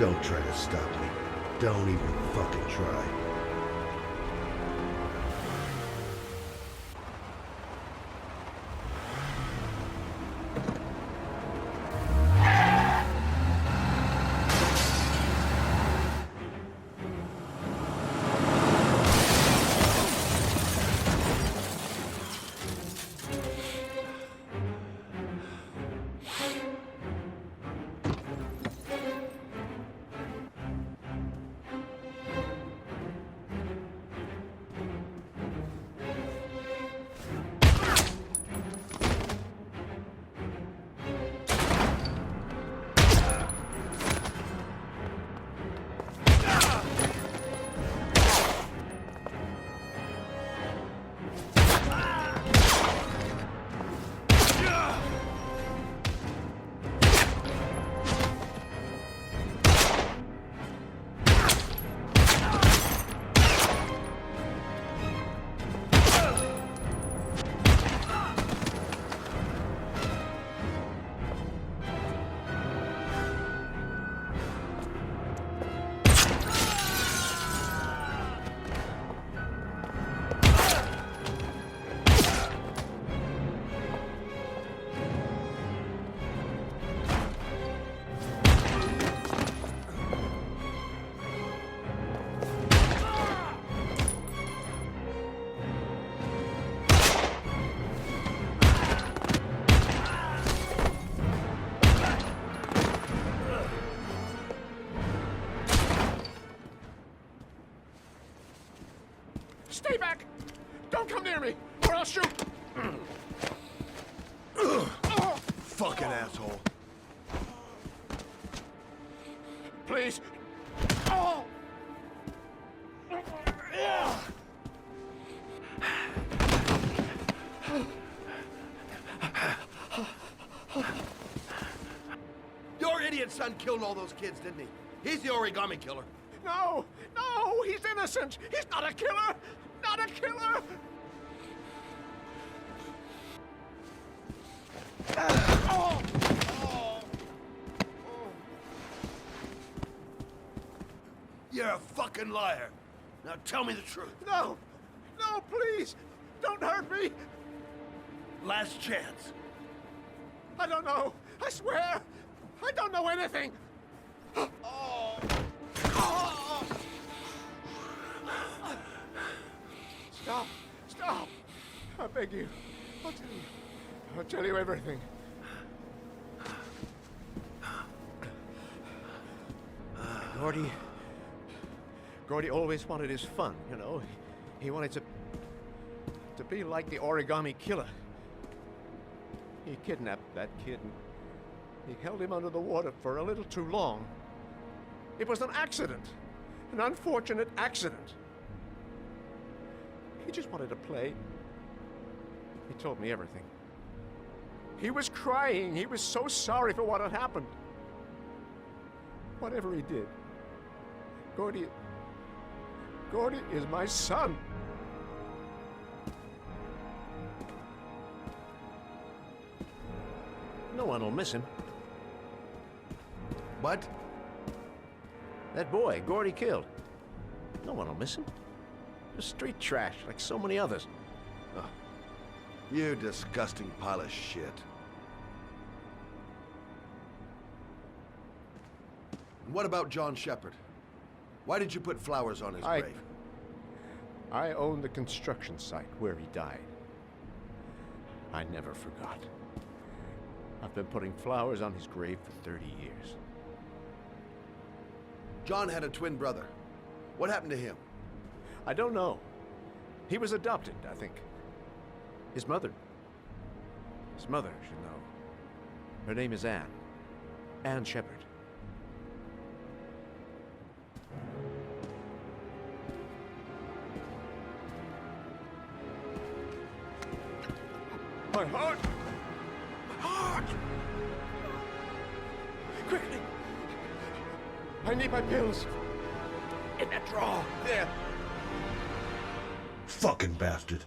Don't try to stop me. Don't even fucking try. Stay back! Don't come near me, or I'll shoot! Fucking asshole. Please. Oh! Your idiot son killed all those kids, didn't he? He's the Origami Killer. No! No! He's innocent! He's not a killer! Not a killer! Oh! Oh! You're a fucking liar. Now tell me the truth. No! No, please! Don't hurt me! Last chance. I don't know! I swear! I don't know anything! Oh! Oh! Stop! Stop! I beg you. I'll tell you everything. Gordy always wanted his fun, you know. He wanted to be like the Origami Killer. He kidnapped that kid and he held him under the water for a little too long. It was an accident. An unfortunate accident. He just wanted to play. He told me everything. He was crying. He was so sorry for what had happened. Whatever he did, Gordy is my son. No one will miss him. What? That boy, Gordy killed. No one will miss him. Just street trash, like so many others. Oh, you disgusting pile of shit. And what about John Sheppard? Why did you put flowers on his grave? I own the construction site where he died. I never forgot. I've been putting flowers on his grave for 30 years. John had a twin brother. What happened to him? I don't know. He was adopted, I think. His mother should know. Her name is Anne. Anne Sheppard. My heart! My heart! Quickly! I need my pills. In that drawer, there. Fucking bastard.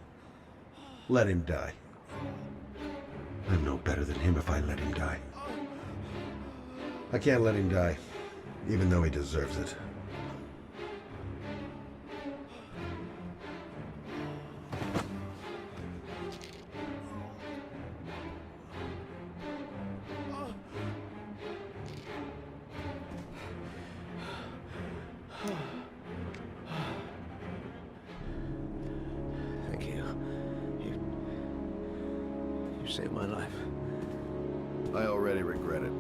Let him die. I'm no better than him if I let him die. I can't let him die. even though he deserves it. Thank you. You saved my life. I already regret it.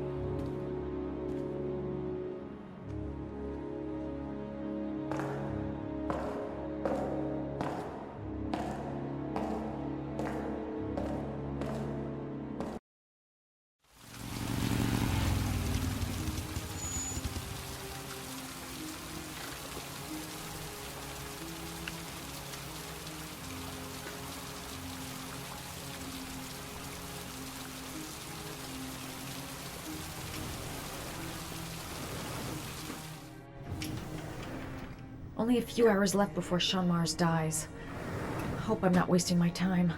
Only a few hours left before Shaun dies. Hope I'm not wasting my time.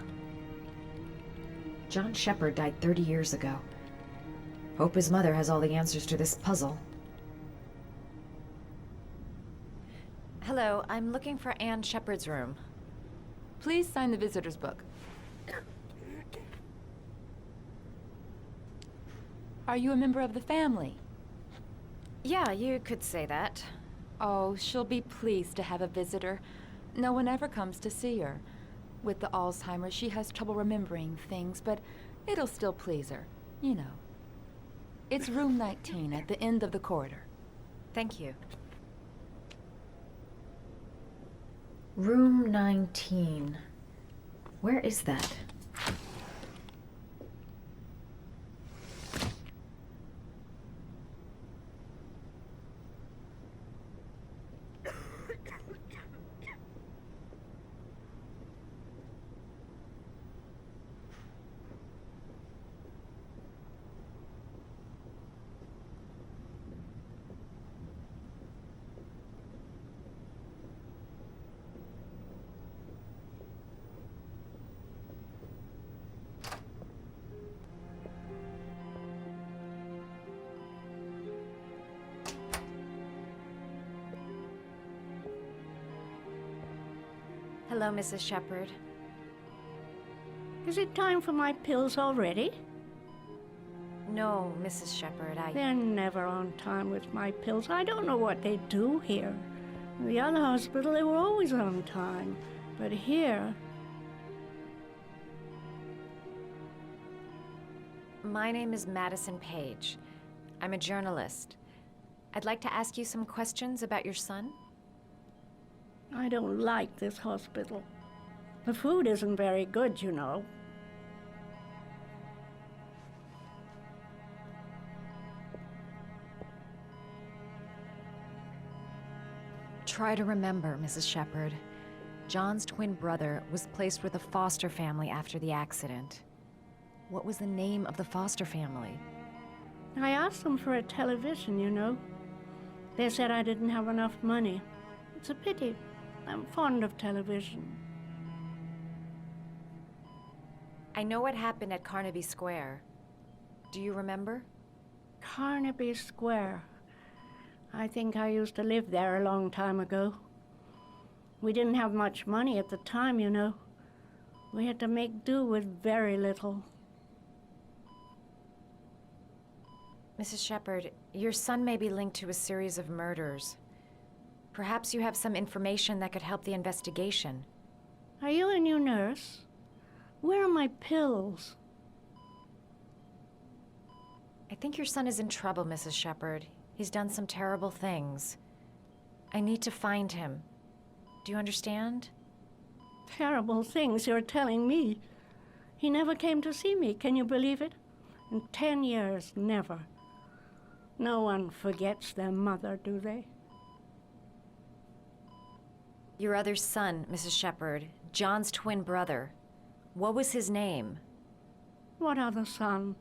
John Sheppard died 30 years ago. Hope his mother has all the answers to this puzzle. Hello, I'm looking for Anne Sheppard's room. Please sign the visitor's book. Are you a member of the family? Yeah, you could say that. Oh, she'll be pleased to have a visitor. No one ever comes to see her. With the Alzheimer's, she has trouble remembering things, but it'll still please her, you know. It's room 19 at the end of the corridor. Thank you. Room 19. Where is that? Hello, Mrs. Sheppard. Is it time for my pills already? No, Mrs. Sheppard, They're never on time with my pills. I don't know what they do here. In the other hospital, they were always on time. But here... My name is Madison Page. I'm a journalist. I'd like to ask you some questions about your son. I don't like this hospital. The food isn't very good, you know. Try to remember, Mrs. Sheppard. John's twin brother was placed with a foster family after the accident. What was the name of the foster family? I asked them for a television, you know. They said I didn't have enough money. It's a pity. I'm fond of television. I know what happened at Carnaby Square. Do you remember? Carnaby Square. I think I used to live there a long time ago. We didn't have much money at the time, you know. We had to make do with very little. Mrs. Sheppard, your son may be linked to a series of murders. Perhaps you have some information that could help the investigation. Are you a new nurse? Where are my pills? I think your son is in trouble, Mrs. Sheppard. He's done some terrible things. I need to find him. Do you understand? Terrible things you're telling me. He never came to see me, can you believe it? In 10 years, never. No one forgets their mother, do they? Your other son, Mrs. Sheppard, John's twin brother. What was his name? What other son?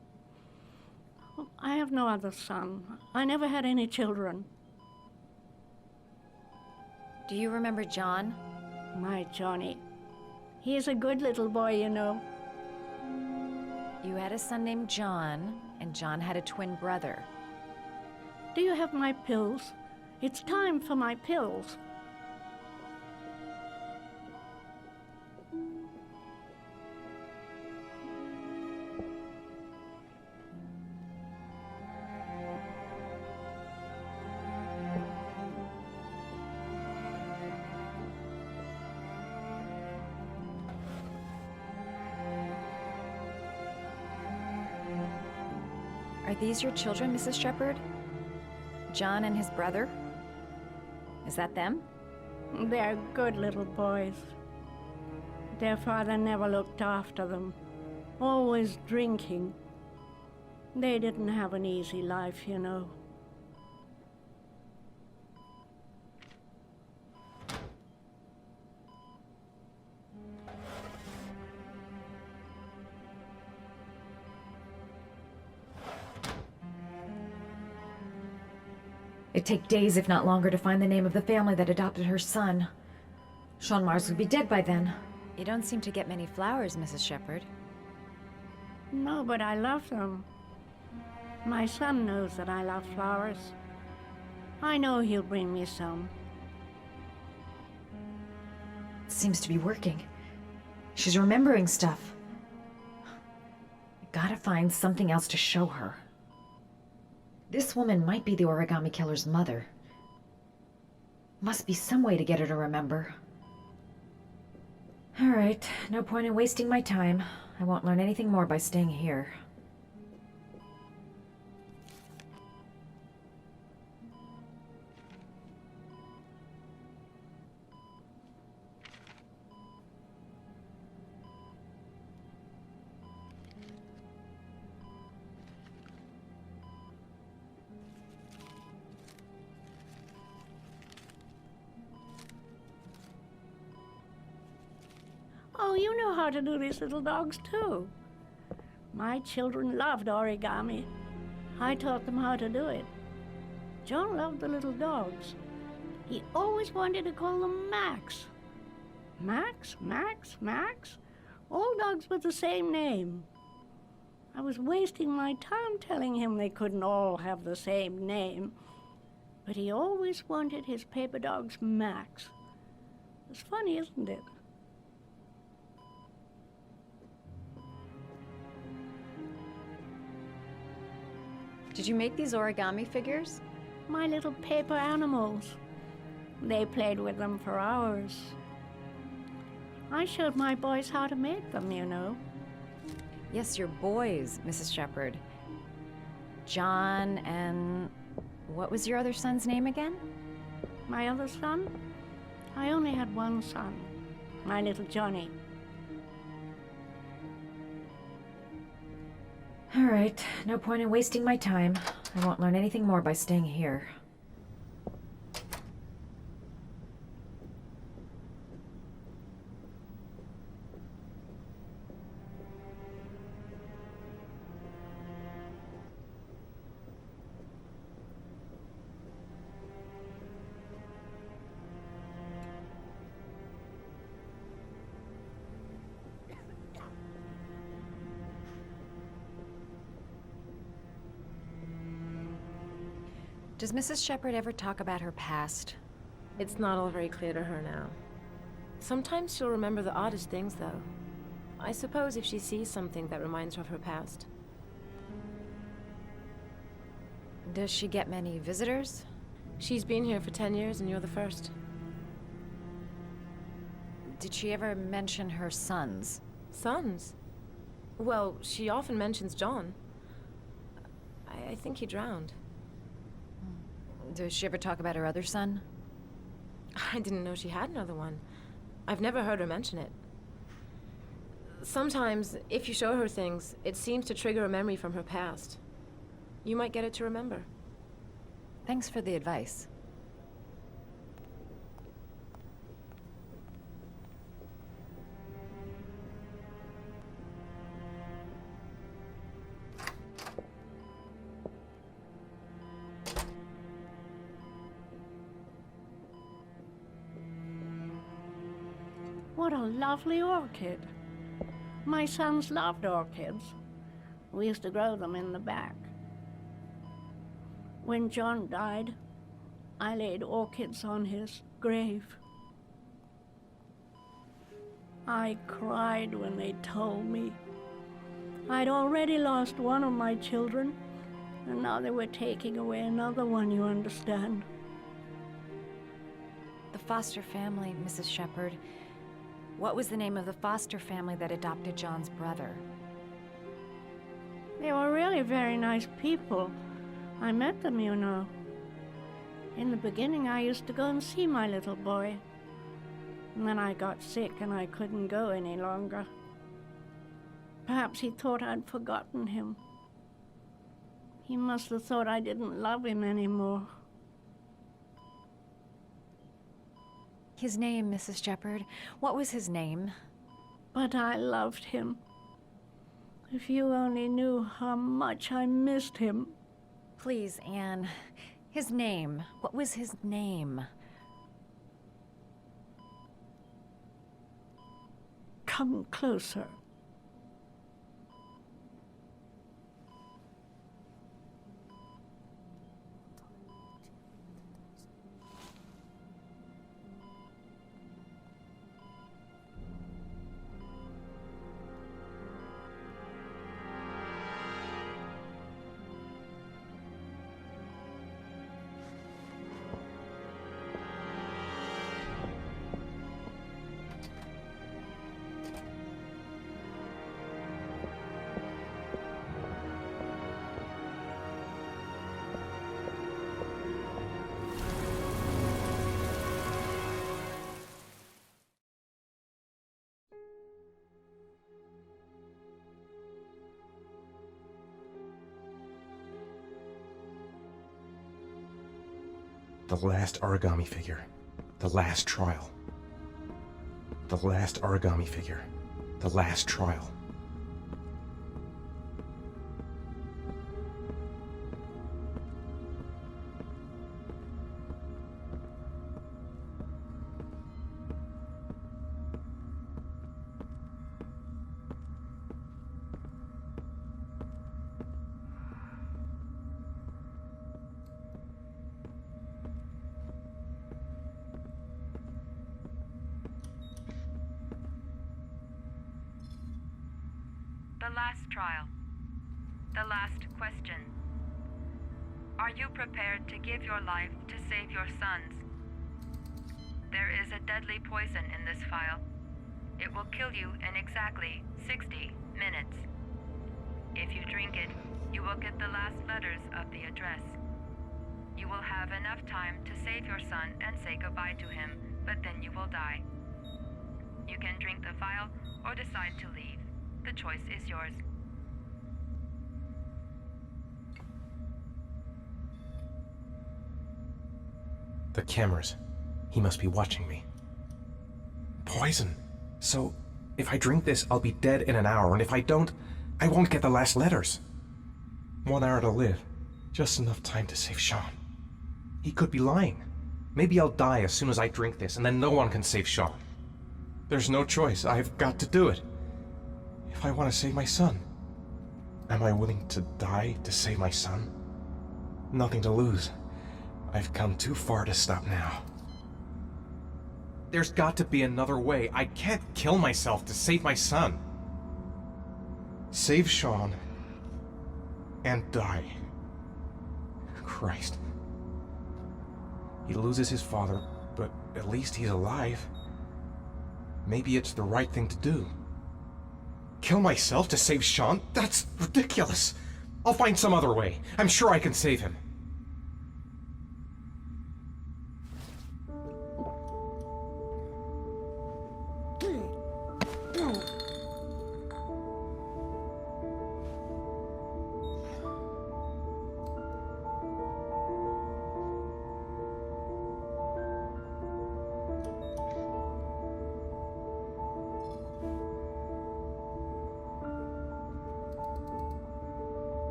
I have no other son. I never had any children. Do you remember John? My Johnny. He is a good little boy, you know. You had a son named John, and John had a twin brother. Do you have my pills? It's time for my pills. Are these your children, Mrs. Sheppard? John and his brother? Is that them? They're good little boys. Their father never looked after them, always drinking. They didn't have an easy life, you know. It'd take days, if not longer, to find the name of the family that adopted her son. Shaun Mars would be dead by then. You don't seem to get many flowers, Mrs. Sheppard. No, but I love them. My son knows that I love flowers. I know he'll bring me some. It seems to be working. She's remembering stuff. I gotta find something else to show her. This woman might be the Origami Killer's mother. Must be some way to get her to remember. All right, no point in wasting my time. I won't learn anything more by staying here. Oh, you know how to do these little dogs, too. My children loved origami. I taught them how to do it. John loved the little dogs. He always wanted to call them Max. Max, Max, Max. All dogs with the same name. I was wasting my time telling him they couldn't all have the same name. But he always wanted his paper dogs Max. It's funny, isn't it? Did you make these origami figures? My little paper animals. They played with them for hours. I showed my boys how to make them, you know. Yes, your boys, Mrs. Sheppard. John and... what was your other son's name again? My other son? I only had one son, my little Johnny. All right, no point in wasting my time. I won't learn anything more by staying here. Does Mrs. Sheppard ever talk about her past? It's not all very clear to her now. Sometimes she'll remember the oddest things, though. I suppose if she sees something that reminds her of her past. Does she get many visitors? She's been here for 10 years, and you're the first. Did she ever mention her sons? Sons? Well, she often mentions John. I think he drowned. Does she ever talk about her other son? I didn't know she had another one. I've never heard her mention it. Sometimes, if you show her things, it seems to trigger a memory from her past. You might get it to remember. Thanks for the advice. What a lovely orchid. My sons loved orchids. We used to grow them in the back. When John died, I laid orchids on his grave. I cried when they told me. I'd already lost one of my children, and now they were taking away another one, you understand. The foster family, Mrs. Sheppard. What was the name of the foster family that adopted John's brother? They were really very nice people. I met them, you know. In the beginning, I used to go and see my little boy. And then I got sick and I couldn't go any longer. Perhaps he thought I'd forgotten him. He must have thought I didn't love him anymore. His name, Mrs. Sheppard. What was his name? But I loved him. If you only knew how much I missed him. Please, Anne. His name. What was his name? Come closer. The last origami figure. The last trial. The last origami figure. The last trial. The last trial. The last question. Are you prepared to give your life to save your sons? There is a deadly poison in this vial. It will kill you in exactly 60 minutes. If you drink it, you will get the last letters of the address. You will have enough time to save your son and say goodbye to him, but then you will die. You can drink the vial or decide to leave. The choice is yours. The cameras. He must be watching me. Poison. So, if I drink this, I'll be dead in an hour, and if I don't, I won't get the last letters. 1 hour to live. Just enough time to save Shaun. He could be lying. Maybe I'll die as soon as I drink this, and then no one can save Shaun. There's no choice. I've got to do it. If I want to save my son. Am I willing to die to save my son? Nothing to lose. I've come too far to stop now. There's got to be another way. I can't kill myself to save my son. Save Shaun and die. Christ. He loses his father, but at least he's alive. Maybe it's the right thing to do. Kill myself to save Shaun? That's ridiculous. I'll find some other way. I'm sure I can save him.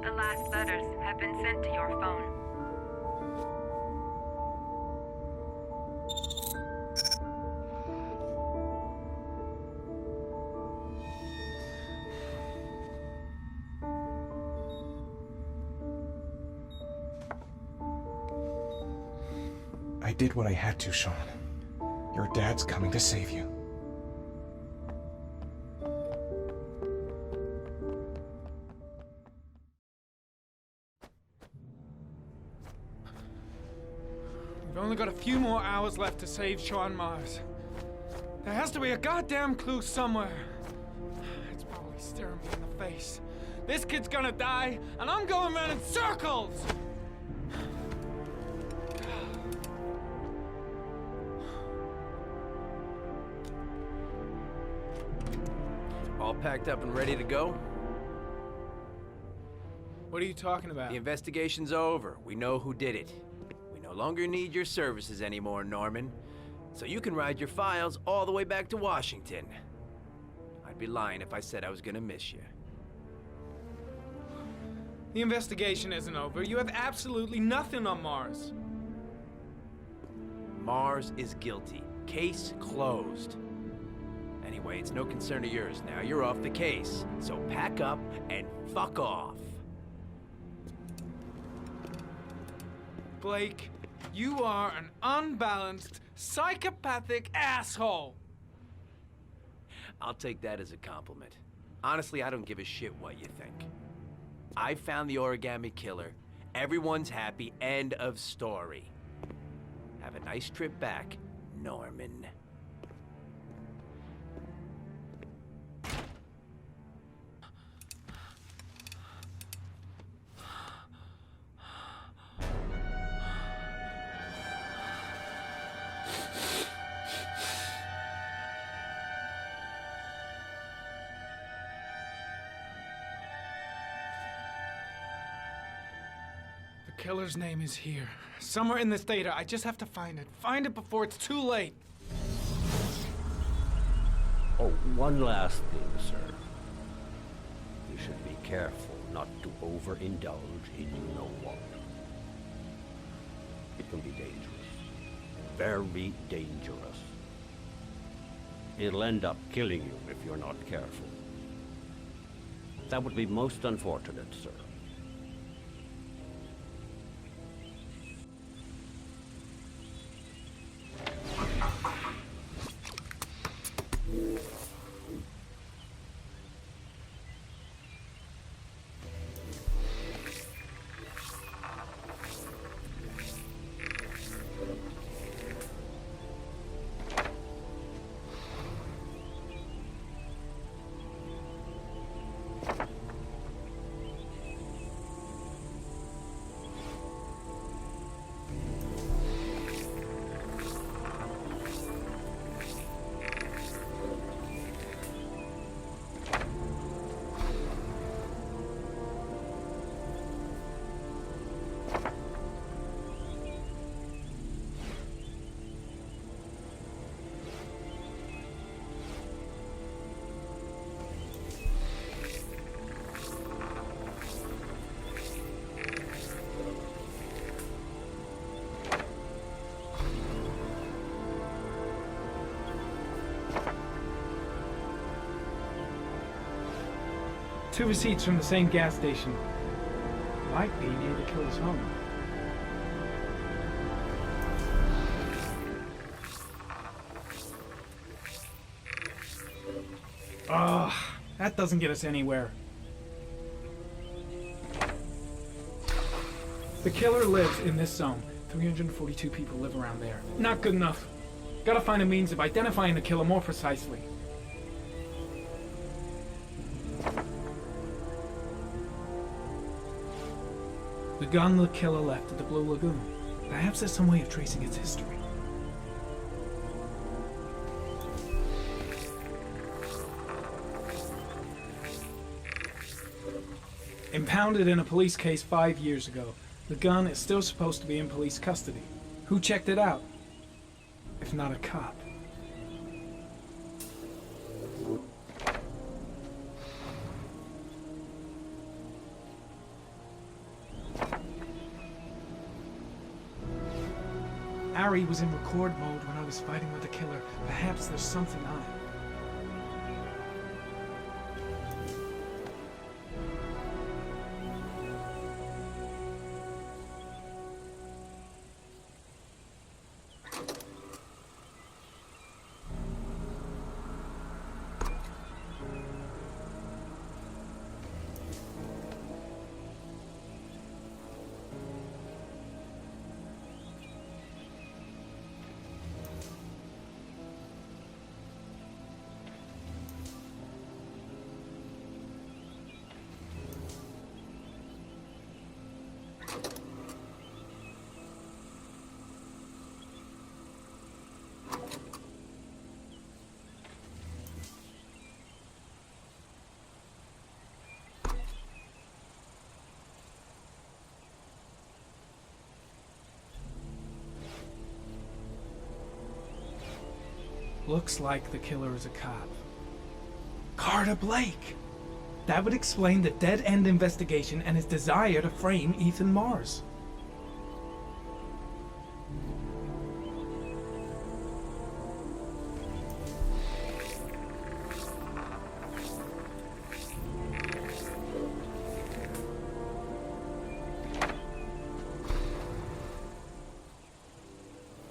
The last letters have been sent to your phone. I did what I had to, Shaun. Your dad's coming to save you. We've only got a few more hours left to save Shaun Mars. There has to be a goddamn clue somewhere. It's probably staring me in the face. This kid's gonna die, and I'm going around in circles! All packed up and ready to go? What are you talking about? The investigation's over. We know who did it. We no longer need your services anymore, Norman. So you can ride your files all the way back to Washington. I'd be lying if I said I was gonna miss you. The investigation isn't over. You have absolutely nothing on Mars. Mars is guilty. Case closed. Anyway, it's no concern of yours now. You're off the case. So pack up and fuck off. Blake, you are an unbalanced, psychopathic asshole! I'll take that as a compliment. Honestly, I don't give a shit what you think. I found the Origami Killer. Everyone's happy. End of story. Have a nice trip back, Norman. The killer's name is here. Somewhere in this data. I just have to find it. Find it before it's too late. Oh, one last thing, sir. You should be careful not to overindulge in you know what. It can be dangerous. Very dangerous. It'll end up killing you if you're not careful. That would be most unfortunate, sir. Two receipts from the same gas station. Might be near the killer's home. Ugh, that doesn't get us anywhere. The killer lives in this zone. 342 people live around there. Not good enough. Gotta find a means of identifying the killer more precisely. The gun the killer left at the Blue Lagoon. Perhaps there's some way of tracing its history. Impounded in a police case 5 years ago, the gun is still supposed to be in police custody. Who checked it out? If not a cop. Ari was in record mode when I was fighting with the killer. Perhaps there's something on it. Looks like the killer is a cop. Carter Blake! That would explain the dead-end investigation and his desire to frame Ethan Mars.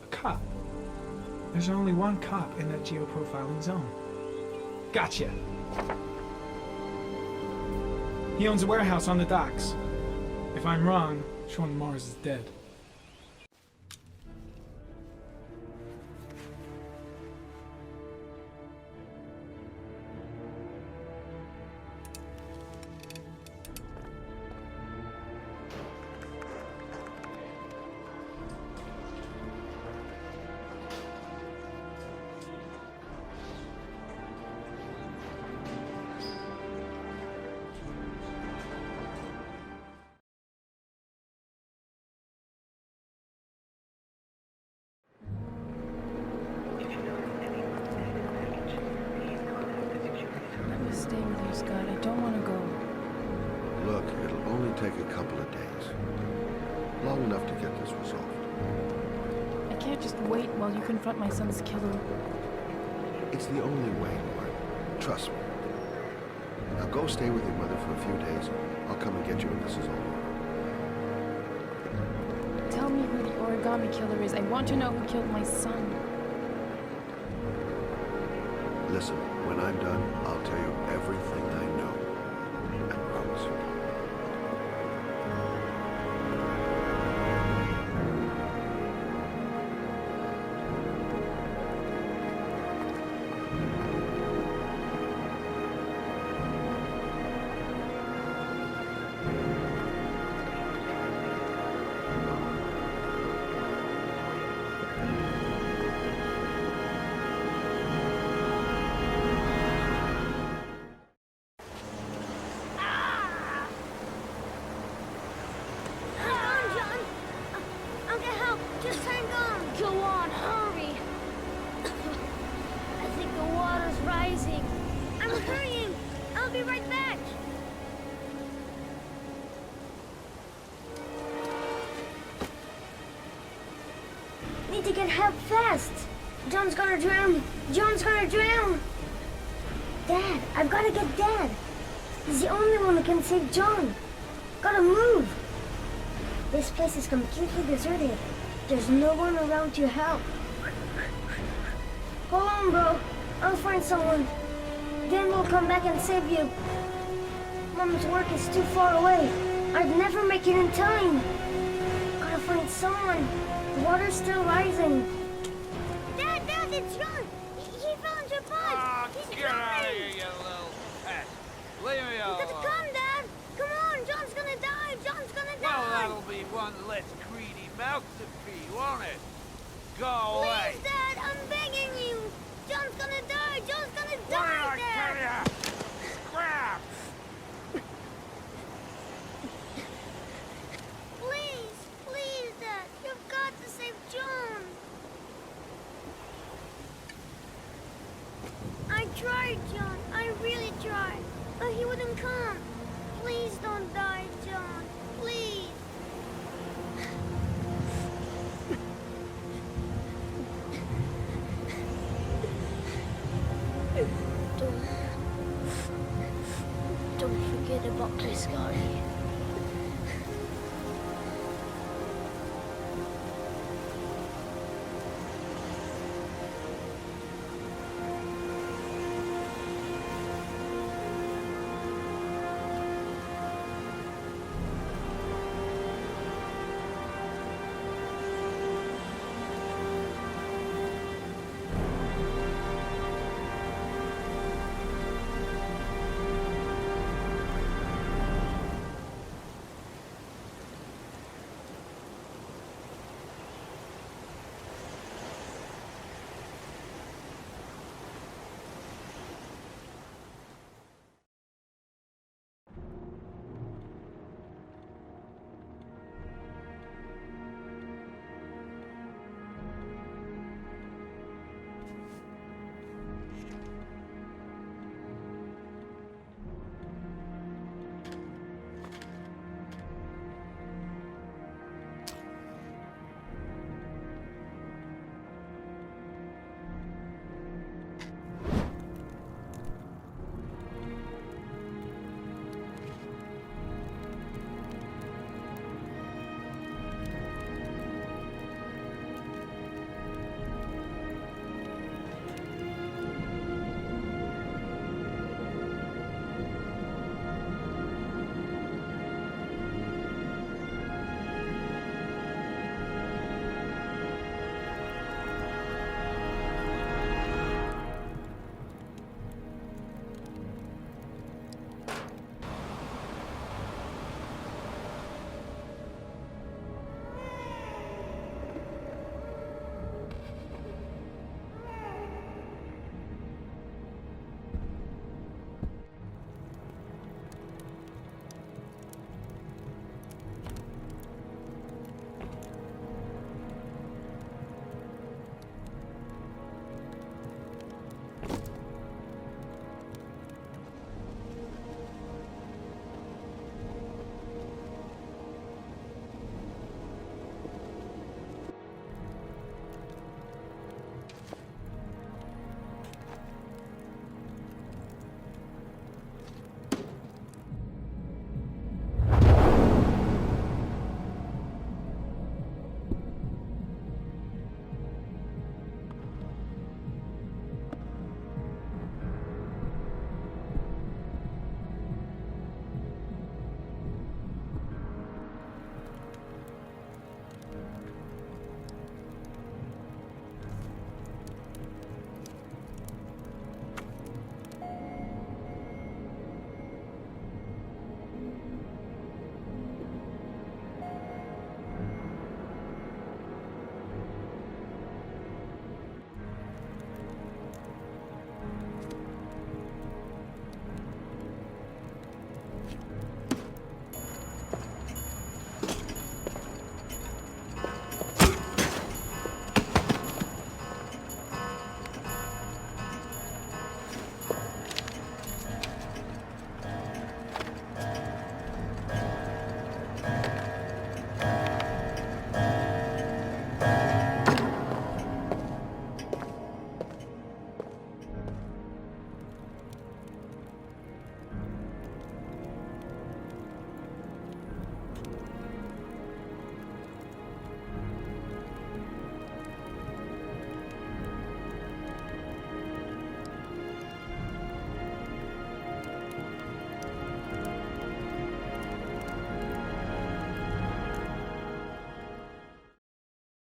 A cop. There's only one cop in that geoprofiling zone. Gotcha. He owns a warehouse on the docks. If I'm wrong, Shaun Mars is dead. Stay with you, Scott. I don't want to go. Look, it'll only take a couple of days. Long enough to get this resolved. I can't just wait while you confront my son's killer. It's the only way, Lauren. Trust me. Now go stay with your mother for a few days. I'll come and get you when this is over. Tell me who the Origami Killer is. I want to know who killed my son. Listen, when I'm done, I'll tell you everything I know. I promise. Need to get help fast. John's gonna drown. John's gonna drown. Dad, I've gotta get Dad. He's the only one who can save John. Gotta move. This place is completely deserted. There's no one around to help. Hold on, bro. I'll find someone. Then we'll come back and save you. Mom's work is too far away. I'd never make it in time. Gotta find someone. The water's still rising. Dad, it's John. He fell into a pond. Oh, He's get out of drowning. here, you little pest. Leave me You alone. gotta come, Dad. Come on, John's gonna die. John's gonna Well, die. that'll be one less greedy mouth to feed, won't it? Go away. Please, Dad, I'm begging you. John's gonna die. John's gonna What did die, I tell Dad. ya? Scrap! Please, Dad. You've got to save John. I tried, John. I really tried. But he wouldn't come. Please don't die, John. Please. Don't forget about this, Scotty.